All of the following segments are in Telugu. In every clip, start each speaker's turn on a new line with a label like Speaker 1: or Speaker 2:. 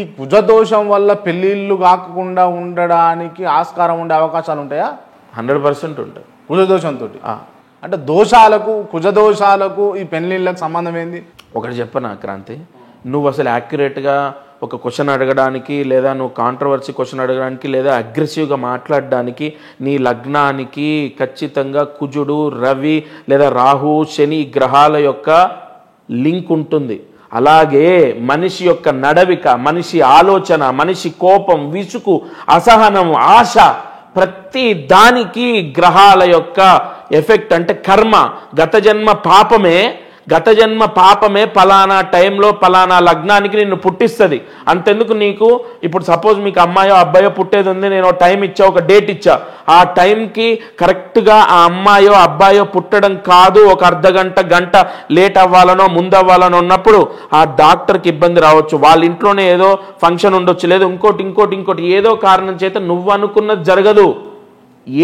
Speaker 1: ఈ కుజదోషం వల్ల పెళ్ళిళ్ళు కాకుండా ఉండడానికి ఆస్కారం ఉండే అవకాశాలు ఉంటాయా?
Speaker 2: 100% ఉంటాయి
Speaker 1: కుజదోషంతో. అంటే దోషాలకు కుజదోషాలకు ఈ పెళ్ళిళ్ళకి సంబంధం ఏంది?
Speaker 2: ఒకటి చెప్పనా క్రాంతి, నువ్వు అసలు యాక్యురేట్గా ఒక క్వశ్చన్ అడగడానికి లేదా నువ్వు కాంట్రవర్సీ క్వశ్చన్ అడగడానికి లేదా అగ్రెసివ్గా మాట్లాడడానికి నీ లగ్నానికి ఖచ్చితంగా కుజుడు, రవి లేదా రాహు, శని గ్రహాల యొక్క లింక్ ఉంటుంది. అలాగే మనిషి యొక్క నడవిక, మనిషి ఆలోచన, మనిషి కోపం, విసుగు, అసహనం, ఆశ, ప్రతి దానికి గ్రహాల యొక్క ఎఫెక్ట్ అంటే కర్మ. గత జన్మ పాపమే పలానా టైంలో పలానా లగ్నానికి నిన్ను పుట్టిస్తుంది. అంతెందుకు నీకు ఇప్పుడు సపోజ్ మీకు అమ్మాయో అబ్బాయో పుట్టేది ఉంది, నేను టైం ఇచ్చా, ఒక డేట్ ఇచ్చా, ఆ టైంకి కరెక్ట్గా ఆ అమ్మాయో అబ్బాయో పుట్టడం కాదు, ఒక గంట లేట్ అవ్వాలనో ముందు అవ్వాలనో ఉన్నప్పుడు ఆ డాక్టర్కి ఇబ్బంది రావచ్చు, వాళ్ళ ఇంట్లోనే ఏదో ఫంక్షన్ ఉండొచ్చు, లేదు ఇంకోటి ఏదో కారణం చేత నువ్వు అనుకున్నది జరగదు.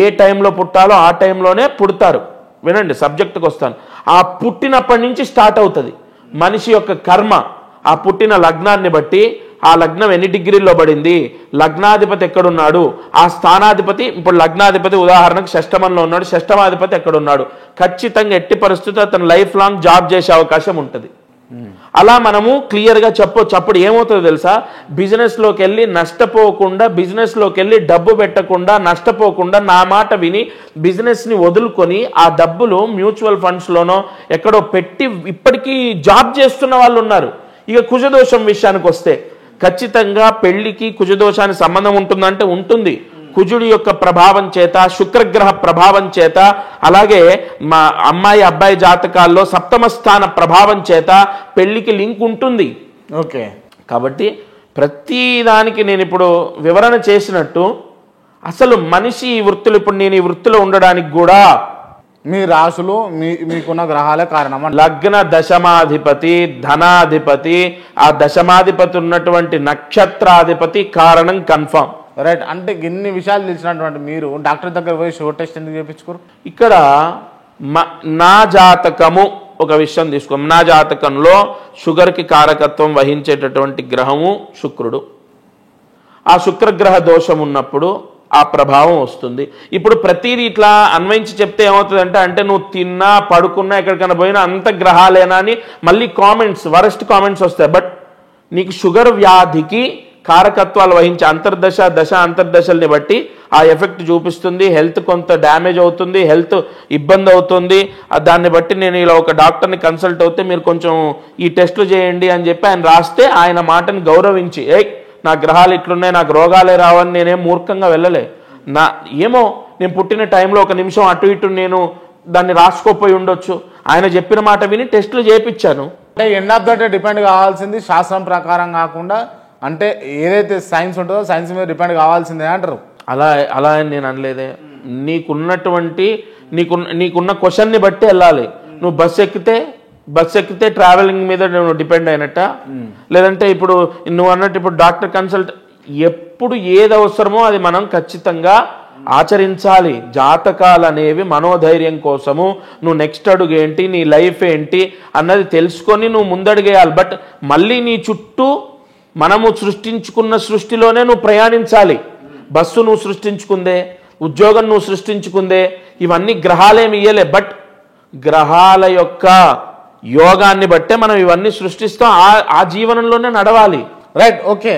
Speaker 2: ఏ టైంలో పుట్టాలో ఆ టైంలోనే పుడతారు. వినండి, సబ్జెక్టుకి వస్తాను. ఆ పుట్టినప్పటి నుంచి స్టార్ట్ అవుతుంది మనిషి యొక్క కర్మ. ఆ పుట్టిన లగ్నాన్ని బట్టి ఆ లగ్నం ఎన్ని డిగ్రీల్లో పడింది, లగ్నాధిపతి ఎక్కడున్నాడు, ఆ స్థానాధిపతి, ఇప్పుడు లగ్నాధిపతి ఉదాహరణకు షష్టమంలో ఉన్నాడు, షష్టమాధిపతి ఎక్కడున్నాడు, ఖచ్చితంగా ఎట్టి పరిస్థితుల్లో అతను లైఫ్ లాంగ్ జాబ్ చేసే అవకాశం ఉంటుంది. అలా మనము క్లియర్గా చెప్పొచ్చు. అప్పుడు ఏమవుతుందో తెలుసా, బిజినెస్లోకి వెళ్ళి నష్టపోకుండా, బిజినెస్లోకి వెళ్ళి డబ్బు పెట్టకుండా నష్టపోకుండా నా మాట విని బిజినెస్ని వదులుకొని ఆ డబ్బులు మ్యూచువల్ ఫండ్స్లోనో ఎక్కడో పెట్టి ఇప్పటికీ జాబ్ చేస్తున్న వాళ్ళు ఉన్నారు. ఇక కుజదోషం విషయానికి వస్తే ఖచ్చితంగా పెళ్లికి కుజదోషానికి సంబంధం ఉంటుందంటే ఉంటుంది. కుజుడి యొక్క ప్రభావం చేత, శుక్రగ్రహ ప్రభావం చేత, అలాగే మా అమ్మాయి అబ్బాయి జాతకాల్లో సప్తమ స్థాన ప్రభావం చేత పెళ్లికి లింక్ ఉంటుంది.
Speaker 1: ఓకే,
Speaker 2: కాబట్టి ప్రతి దానికి నేను ఇప్పుడు వివరణ చేసినట్టు అసలు మనిషి ఈ వృత్తులు, ఇప్పుడు నేను ఈ వృత్తిలో ఉండడానికి కూడా
Speaker 1: మీ రాశులు మీకున్న గ్రహాలే కారణం.
Speaker 2: లగ్న దశమాధిపతి, ధనాధిపతి, ఆ దశమాధిపతి ఉన్నటువంటి నక్షత్రాధిపతి కారణం కన్ఫర్మ్.
Speaker 1: రైట్. అంటే ఇన్ని విషయాలు తెలిసినటువంటి మీరు డాక్టర్ దగ్గర పోయి షుగర్ టెస్ట్ ఎందుకు చేయించుకోరు?
Speaker 2: ఇక్కడ నా జాతకము ఒక విషయం తీసుకోం. నా జాతకంలో షుగర్కి కారకత్వం వహించేటటువంటి గ్రహము శుక్రుడు. ఆ శుక్రగ్రహ దోషం ఉన్నప్పుడు ఆ ప్రభావం వస్తుంది. ఇప్పుడు ప్రతిదీ ఇట్లా అన్వయించి చెప్తే ఏమవుతుందంటే, అంటే నువ్వు తిన్నా పడుకున్నా ఎక్కడికైనా పోయినా అంత గ్రహాలేనా అని మళ్ళీ కామెంట్స్, వరస్ట్ కామెంట్స్ వస్తాయి. బట్ నీకు షుగర్ వ్యాధికి కారకత్వాలు వహించే అంతర్దశల్ని బట్టి ఆ ఎఫెక్ట్ చూపిస్తుంది. హెల్త్ కొంత డ్యామేజ్ అవుతుంది, హెల్త్ ఇబ్బంది అవుతుంది. దాన్ని బట్టి నేను ఇలా ఒక డాక్టర్ని కన్సల్ట్ అవుతే మీరు కొంచెం ఈ టెస్టులు చేయండి అని చెప్పి ఆయన రాస్తే ఆయన మాటని గౌరవించి, నా గ్రహాలు ఇట్లున్నాయి, నాకు రోగాలే రావని నేనేం మూర్ఖంగా వెళ్ళలే. ఏమో నేను పుట్టిన టైంలో ఒక నిమిషం అటు ఇటు నేను దాన్ని రాసుకోపోయి ఉండొచ్చు, ఆయన చెప్పిన మాట విని టెస్టులు చేయించాను.
Speaker 1: అంటే end of the day depend కావాల్సింది శాస్త్రం ప్రకారం కాకుండా, అంటే ఏదైతే సైన్స్ ఉంటుందో సైన్స్ మీద డిపెండ్ కావాల్సిందే అంటారు.
Speaker 2: అలా నేను అనలేదే. నీకున్న క్వశ్చన్ని బట్టి వెళ్ళాలి. నువ్వు బస్ ఎక్కితే ట్రావెలింగ్ మీద నువ్వు డిపెండ్ అయినట్ట, లేదంటే ఇప్పుడు నువ్వు అన్నట్టు ఇప్పుడు డాక్టర్ కన్సల్ట్, ఎప్పుడు ఏది అవసరమో అది మనం ఖచ్చితంగా ఆచరించాలి. జాతకాలు అనేవి మనోధైర్యం కోసము, నువ్వు నెక్స్ట్ అడుగు ఏంటి, నీ లైఫ్ ఏంటి అన్నది తెలుసుకొని నువ్వు ముందడుగేయాలి. బట్ మళ్ళీ నీ చుట్టూ మనము సృష్టించుకున్న సృష్టిలోనే నువ్వు ప్రయాణించాలి. బస్సు నువ్వు సృష్టించుకుందే, ఉద్యోగం నువ్వు సృష్టించుకుందే, ఇవన్నీ గ్రహాలేమి ఇయ్యలే. బట్ గ్రహాల యొక్క యోగాన్ని బట్టే మనం ఇవన్నీ సృష్టిస్తాం. ఆ జీవనంలోనే నడవాలి.
Speaker 1: రైట్. ఓకే.